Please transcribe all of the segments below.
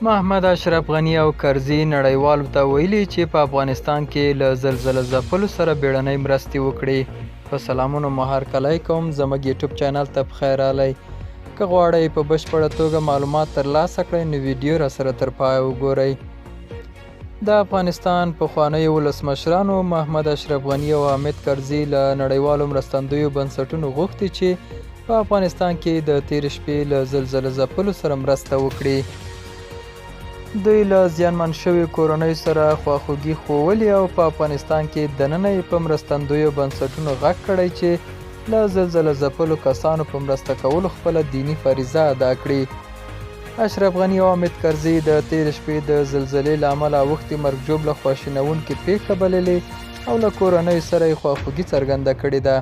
محمد اشرف غني او کرزي نړیوالو ته ویلي چې په افغانستان کې له زلزله ځپلو سره بیړنۍ مرستې وکړي. په سلامونو مهار کلی کوم، زموږ یوټیوب چینل ته پخیر راغلی. که غواړئ په بشپړه توګه معلومات ترلاسه کړئ نو ویډیو راسره تر پایه وګورئ. د افغانستان پخوانیو ولسمشرانو محمد اشرف غني او حامد کرزي له نړیوالو مرستندویو بنسټونو غوښتي چې په افغانستان کې د تېرې شپې له زلزله ځپلو سره مرسته وکړي. دوی له زیانمن شویو کورنیو سره خواخوږي ښوولې او په افغانستان کې دننه یې په مرستندویو بنسټونو غږ کړی چې له زلزله ځپلو کسانو په مرسته کولو خپله دیني فریضه ادا کړي. اشرف غني او حامد کرزي د تېرې شپې د زلزلې له امله اوښتې مرګ ژوبله خواشینونکې پیښه بللې او له کورنیو سره یې خواخوږي څرګنده کړې ده.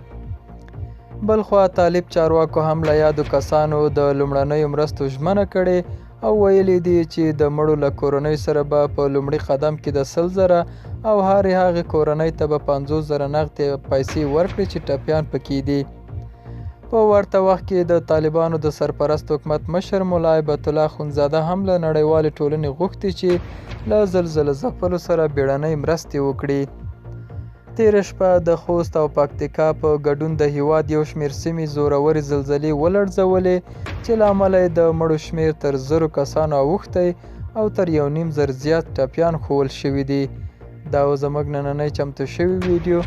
بلخوا طالب چارواکو هم له یادو کسانو د لومړنیو مرستو ژمنه کړې او ویلي دي چې د مړو له کورنیو سره به په لومړي قدم کې د 100,000 او هرې هغې کورنۍ ته به 50,000 نغدې پیسې ورکړي چې ټپیان پکې دي. په ورته وخت کې د طالبانو د سرپرست حکومت مشر ملا هیبت الله اخندزاده هم له نړیوالې ټولنې غوښتي چې له زلزله ځپلو سره بیړنۍ مرستې وکړي. تېره شپه د خوست او پکتیکا په ګډون د هیواد یو شمېر سیمې زورورې زلزلې ولړزولې چې له امله یې د مړو شمېر تر 1000 کسانو اوښتی او تر 1.5 زیات ټپیان ښوول شوي دي. دا و زموږ نننۍ چمتو شوي ویډیو.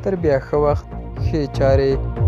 تر بیا ښه وخت، ښې چارې.